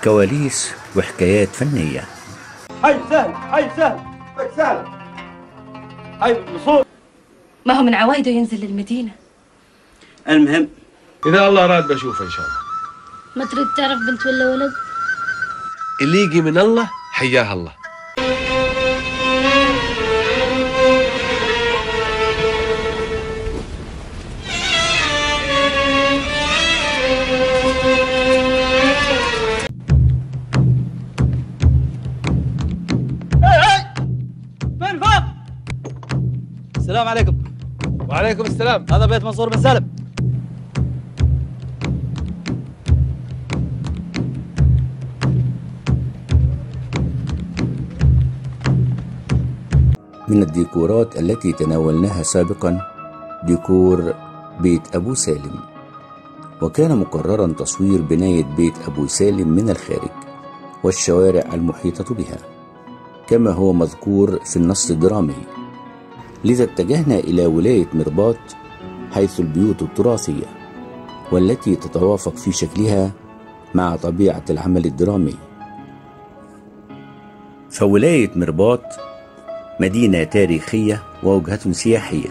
كواليس وحكايات فنية. حي سهل حي سهل سهل حي وصول. ما هو من عوايده ينزل للمدينة. المهم إذا الله أراد بشوفه إن شاء الله. ما تريد تعرف بنت ولا ولد؟ اللي يجي من الله حياه الله. من فوق. السلام عليكم. وعليكم السلام. هذا بيت منصور بن سالم. من الديكورات التي تناولناها سابقا ديكور بيت أبو سالم، وكان مقررا تصوير بناية بيت أبو سالم من الخارج والشوارع المحيطة بها كما هو مذكور في النص الدرامي، لذا اتجهنا إلى ولاية مرباط حيث البيوت التراثية والتي تتوافق في شكلها مع طبيعة العمل الدرامي. فولاية مرباط مدينة تاريخية ووجهة سياحية،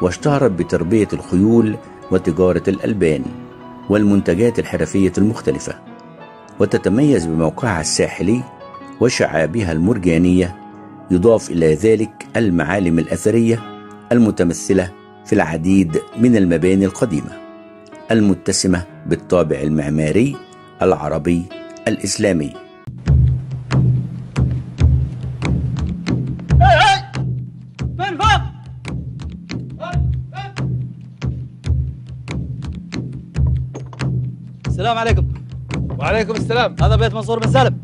واشتهرت بتربية الخيول وتجارة الألبان والمنتجات الحرفية المختلفة، وتتميز بموقعها الساحلي وشعابها المرجانية، يضاف إلى ذلك المعالم الأثرية المتمثلة في العديد من المباني القديمة المتسمة بالطابع المعماري العربي الإسلامي. من فوق. السلام عليكم. وعليكم السلام. هذا بيت منصور بن سالم.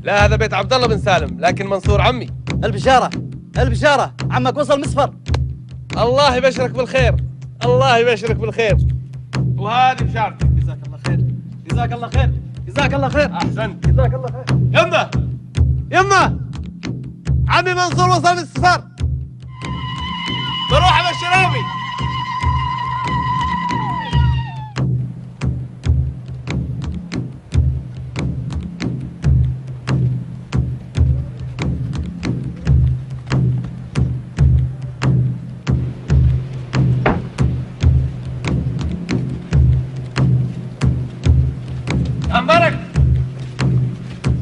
لا هذا بيت عبد الله بن سالم، لكن منصور عمي. البشارة البشارة، عمك وصل مسفر. الله يبشرك بالخير، الله يبشرك بالخير. وهذه بشارتك. جزاك الله خير جزاك الله خير جزاك الله خير. أحسنت. جزاك الله خير. يمه يمه، عمي منصور وصل من السفر، بروح ابشر امي. مبارك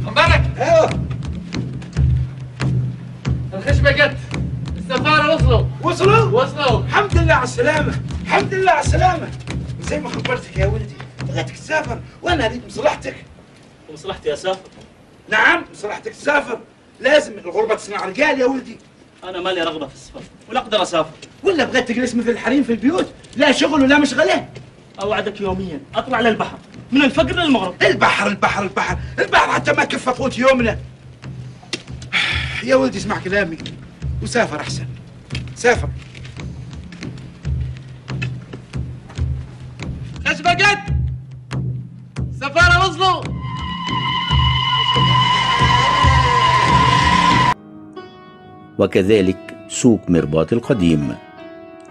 مبارك. ايوه الخشبة جت، السفارة وصلوا. الحمد لله على السلامة، الحمد لله على السلامة. زي ما خبرتك يا ولدي بغيتك تسافر وأنا أريد مصلحتك. ومصلحتي أسافر؟ نعم مصلحتك تسافر، لازم الغربة تصنع رجال يا ولدي. أنا مالي رغبة في السفر ولا أقدر أسافر. ولا بغيت تجلس مثل الحريم في البيوت، لا شغل ولا مشغلة. أوعدك يوميا أطلع للبحر من الفجر للمغرب. البحر البحر البحر البحر حتى ما كفى قوت يومنا. يا ولدي اسمع كلامي وسافر أحسن، سافر. خشبة جت، السفارة وصلوا. وكذلك سوق مرباط القديم،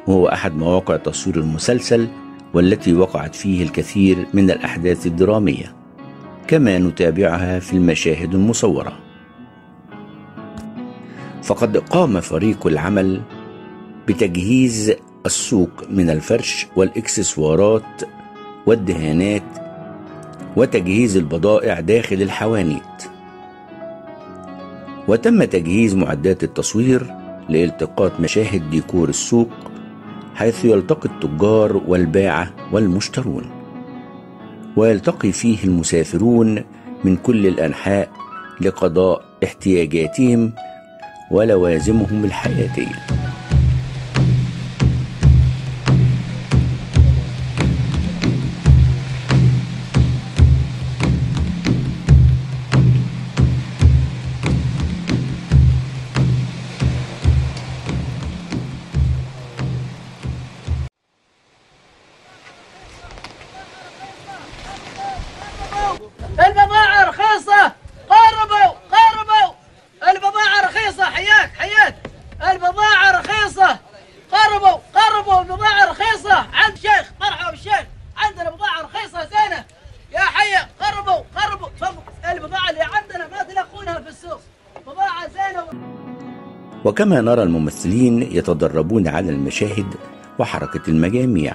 وهو أحد مواقع تصوير المسلسل والتي وقعت فيه الكثير من الأحداث الدرامية، كما نتابعها في المشاهد المصورة. فقد قام فريق العمل بتجهيز السوق من الفرش والإكسسوارات والدهانات وتجهيز البضائع داخل الحوانيت، وتم تجهيز معدات التصوير لالتقاط مشاهد ديكور السوق حيث يلتقي التجار والباعة والمشترون، ويلتقي فيه المسافرون من كل الأنحاء لقضاء احتياجاتهم ولوازمهم الحياتية. البضاعة رخيصة، قربوا البضاعة رخيصة. حياك البضاعة وكما نرى الممثلين يتدربون على المشاهد وحركة المجاميع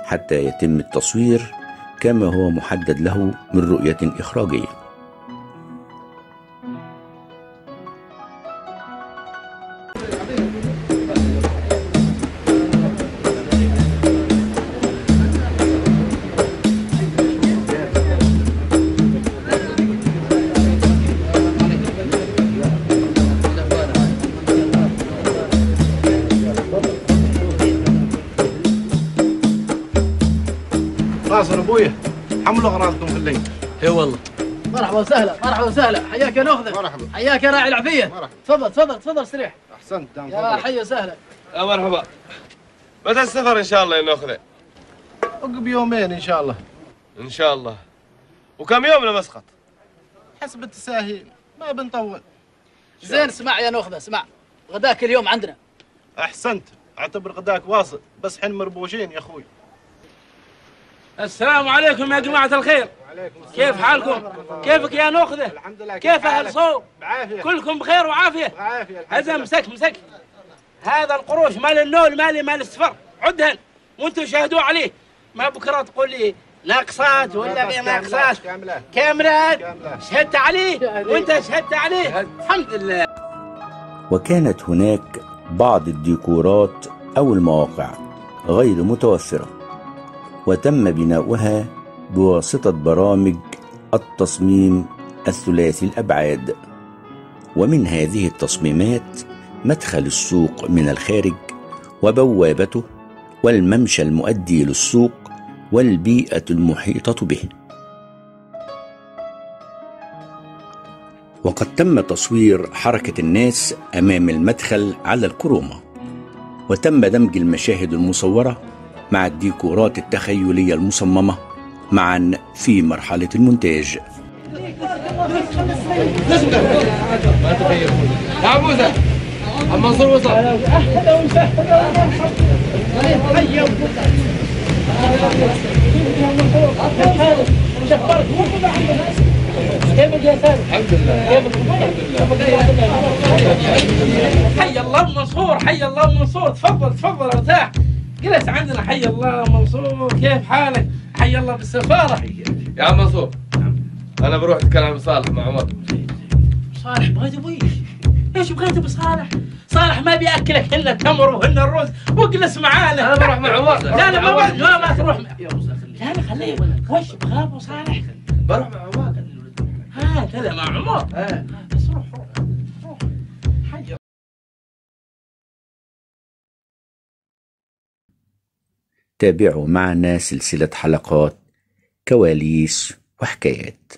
حتى يتم التصوير كما هو محدد له من رؤية إخراجية. ناصر ابويا حملوا اغراضكم في الليل. اي والله. مرحبا وسهلا مرحبا وسهلا، حياك يا نخذه. مرحبا. حياك يا راعي العفيه. مرحبا. تفضل تفضل تفضل استريح. احسنت دام يا حي وسهلا. يا مرحبا. متى السفر ان شاء الله يا نخذه؟ عقب يومين ان شاء الله. ان شاء الله. وكم يوم لمسقط؟ حسب التساهيل ما بنطول. زين اسمع يا نخذه اسمع، غداك اليوم عندنا. احسنت، اعتبر غداك واصل، بس حن مربوشين يا اخوي. السلام عليكم يا جماعة الخير. كيف حالكم؟ كيفك يا نخذة؟ الحمد لله. كيف أهل صوب؟ بعافية. كلكم بخير وعافية؟ بعافية. هذا مسك هذا القروش مال النول مالي مال السفر، عدهن وانتم شاهدوا عليه. ما بكرة تقول لي ناقصات ولا غير ناقصات. كاملات. شهدت عليه وانت شهدت عليه. الحمد لله. وكانت هناك بعض الديكورات أو المواقع غير متوفرة، وتم بناؤها بواسطة برامج التصميم الثلاثي الأبعاد. ومن هذه التصميمات مدخل السوق من الخارج وبوابته والممشى المؤدي للسوق والبيئة المحيطة به. وقد تم تصوير حركة الناس أمام المدخل على الكرومة، وتم دمج المشاهد المصورة مع الديكورات التخيلية المصممة معا في مرحلة المونتاج. يا موسى المنصور وصل. الحمد لله. حي الله منصور، حي الله منصور. تفضل تفضل ارتاح، جلس عندنا. حي الله منصور، كيف حالك؟ حي الله بالسفارة. يا عم منصور انا بروح اتكلم بصالح مع عمر. صالح بغيت ابوي. ايش بغيت بصالح؟ صالح ما بياكلك الا التمر وهن الرز، واجلس معانا. انا بروح مع عمر. لا لا ما تروح. لا لا خليه. وش بغابه صالح؟ بروح مع عمر. كذا مع عمر. بس روح روح. حي. تابعوا معنا سلسلة حلقات كواليس وحكايات.